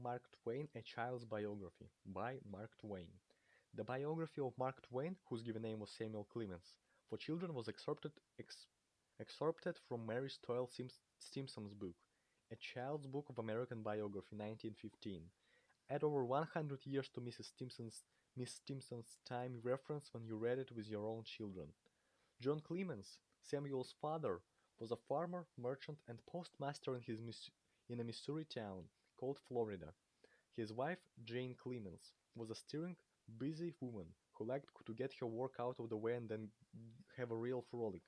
Mark Twain, A Child's Biography by Mark Twain. The biography of Mark Twain, whose given name was Samuel Clemens, for children was excerpted from Mary Stoyle Simpson's book, A Child's Book of American Biography, 1915. Add over 100 years to Miss Stimson's time reference when you read it with your own children. John Clemens, Samuel's father, was a farmer, merchant, and postmaster in a Missouri town called Florida. His wife, Jane Clemens, was a stirring, busy woman who liked to get her work out of the way and then have a real frolic.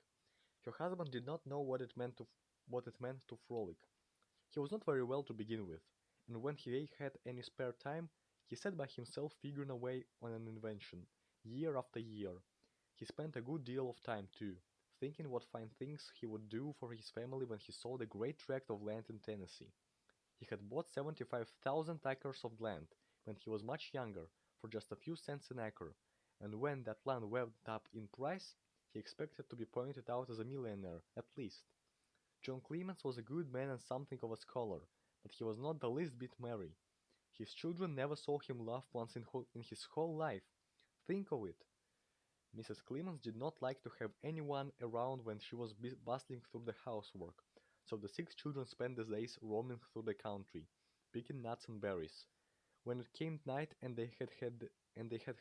Her husband did not know what it meant to frolic. He was not very well to begin with, and when he had any spare time, he sat by himself figuring away on an invention, year after year. He spent a good deal of time, too, thinking what fine things he would do for his family when he sold a great tract of land in Tennessee. He had bought 75,000 acres of land when he was much younger for just a few cents an acre, and when that land went up in price, he expected to be pointed out as a millionaire, at least. John Clemens was a good man and something of a scholar, but he was not the least bit merry. His children never saw him laugh once in his whole life. Think of it! Mrs. Clemens did not like to have anyone around when she was bustling through the housework, so the six children spent the days roaming through the country, picking nuts and berries. When it came night and they had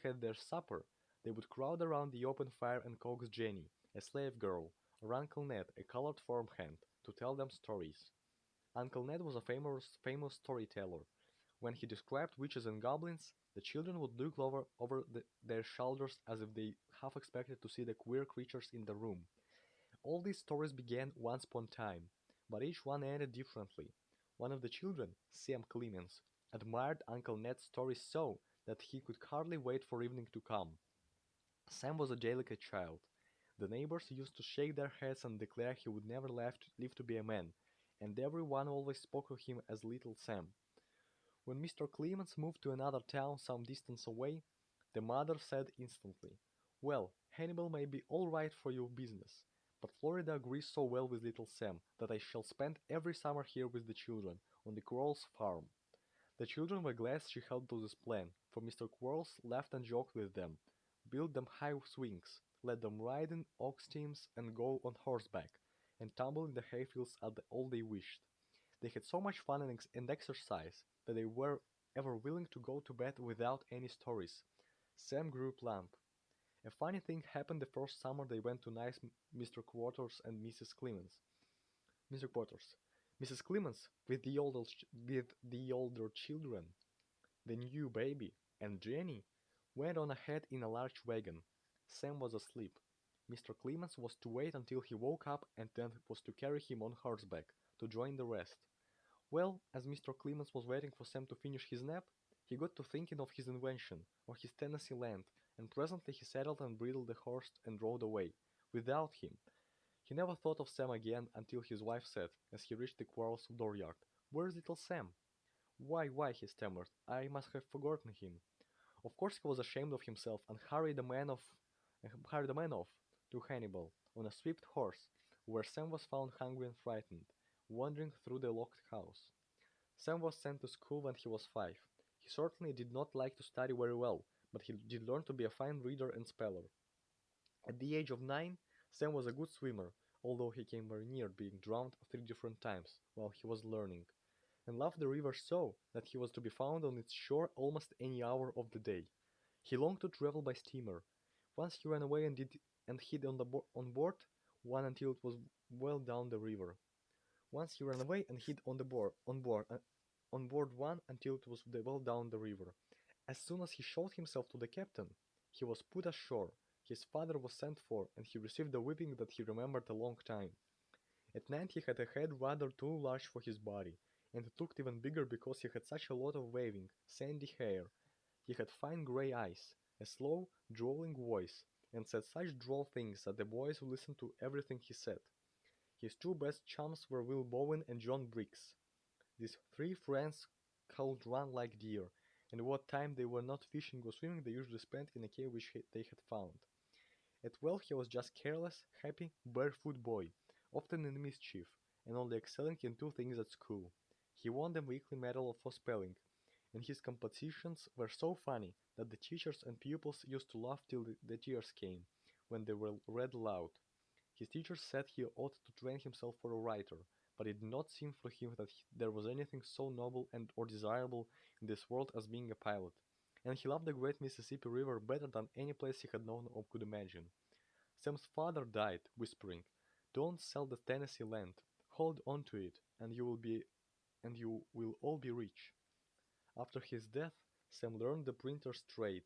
had their supper, they would crowd around the open fire and coax Jenny, a slave girl, or Uncle Ned, a colored farmhand, to tell them stories. Uncle Ned was a famous storyteller. When he described witches and goblins, the children would look over their shoulders as if they half expected to see the queer creatures in the room. All these stories began once upon a time, but each one ended differently. One of the children, Sam Clemens, admired Uncle Ned's stories so that he could hardly wait for evening to come. Sam was a delicate child. The neighbors used to shake their heads and declare he would never live to be a man, and every one always spoke of him as Little Sam. When Mr. Clemens moved to another town some distance away, the mother said instantly, "Well, Hannibal may be all right for your business, but Florida agrees so well with Little Sam that I shall spend every summer here with the children, on the Quarles farm." The children were glad she held to this plan, for Mr. Quarles laughed and joked with them, built them high swings, let them ride in ox teams and go on horseback, and tumble in the hayfields at all they wished. They had so much fun and exercise that they were ever willing to go to bed without any stories. Sam grew plump. A funny thing happened the first summer they went to nice Mr. Quarters and Mrs. Clemens. Mr. Quarters. Mrs. Clemens, with the older children, the new baby, and Jenny, went on ahead in a large wagon. Sam was asleep. Mr. Clemens was to wait until he woke up and then was to carry him on horseback to join the rest. Well, as Mr. Clemens was waiting for Sam to finish his nap, he got to thinking of his invention, of his Tennessee land, and presently he saddled and bridled the horse and rode away, without him. He never thought of Sam again until his wife said, as he reached the Quarles dooryard, "Where's little Sam?" Why, he stammered, "I must have forgotten him." Of course he was ashamed of himself and hurried the man off to Hannibal on a swift horse, where Sam was found hungry and frightened, wandering through the locked house. Sam was sent to school when he was 5. He certainly did not like to study very well, but he did learn to be a fine reader and speller. At the age of 9, Sam was a good swimmer, although he came very near being drowned 3 different times while he was learning, and loved the river so that he was to be found on its shore almost any hour of the day. He longed to travel by steamer. Once he ran away and hid on board one until it was well down the river. Once he ran away and hid on board one until it was well down the river. As soon as he showed himself to the captain, he was put ashore. His father was sent for, and he received a whipping that he remembered a long time. At night he had a head rather too large for his body, and it looked even bigger because he had such a lot of waving, sandy hair. He had fine grey eyes, a slow, drawling voice, and said such droll things that the boys listened to everything he said. His two best chums were Will Bowen and John Briggs. These 3 friends could run like deer, and what time they were not fishing or swimming they usually spent in a cave which they had found. At 12 he was just careless, happy, barefoot boy, often in mischief, and only excelling in 2 things at school. He won the weekly medal for spelling, and his compositions were so funny that the teachers and pupils used to laugh till the tears came when they were read aloud. His teachers said he ought to train himself for a writer, but it did not seem for him that there was anything so noble and or desirable in this world as being a pilot, and he loved the great Mississippi River better than any place he had known or could imagine. Sam's father died, whispering, "Don't sell the Tennessee land. Hold on to it, and you will all be rich." After his death, Sam learned the printer's trade.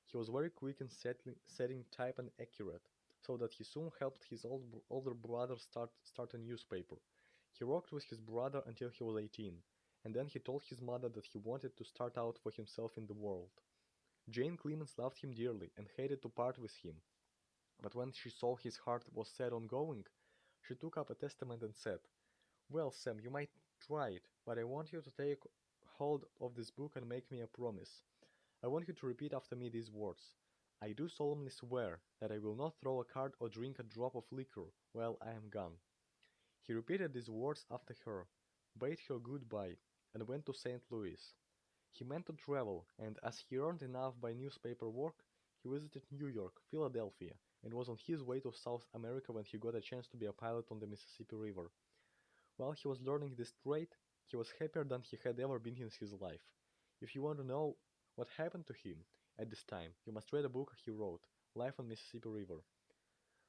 He was very quick in setting type and accurate, so that he soon helped his older brother start a newspaper. He worked with his brother until he was 18, and then he told his mother that he wanted to start out for himself in the world. Jane Clemens loved him dearly and hated to part with him, but when she saw his heart was set on going, she took up a testament and said, "Well, Sam, you might try it, but I want you to take hold of this book and make me a promise. I want you to repeat after me these words. I do solemnly swear that I will not throw a card or drink a drop of liquor while I am gone." He repeated these words after her, bade her good-bye, and went to St. Louis. He meant to travel, and as he earned enough by newspaper work, he visited New York, Philadelphia, and was on his way to South America when he got a chance to be a pilot on the Mississippi River. While he was learning this trade, he was happier than he had ever been in his life. If you want to know what happened to him at this time, you must read a book he wrote, Life on Mississippi River.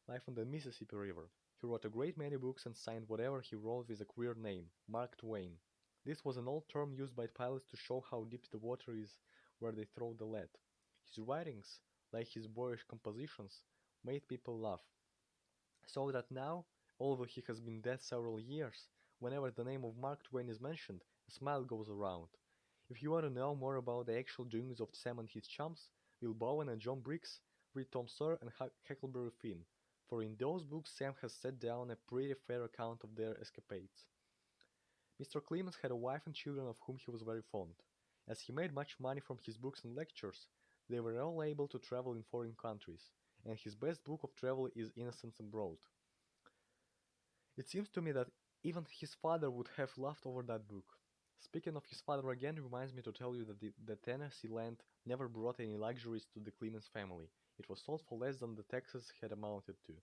Life on the Mississippi River. He wrote a great many books and signed whatever he wrote with a queer name, Mark Twain. This was an old term used by pilots to show how deep the water is where they throw the lead. His writings, like his boyish compositions, made people laugh, so that now, although he has been dead several years, whenever the name of Mark Twain is mentioned, a smile goes around. If you want to know more about the actual doings of Sam and his chums, Will Bowen and John Briggs, read Tom Sawyer and Huckleberry Finn, for in those books Sam has set down a pretty fair account of their escapades. Mr. Clemens had a wife and children of whom he was very fond. As he made much money from his books and lectures, they were all able to travel in foreign countries, and his best book of travel is Innocents Abroad. It seems to me that even his father would have laughed over that book. Speaking of his father again reminds me to tell you that the Tennessee land never brought any luxuries to the Clemens family. It was sold for less than the taxes had amounted to.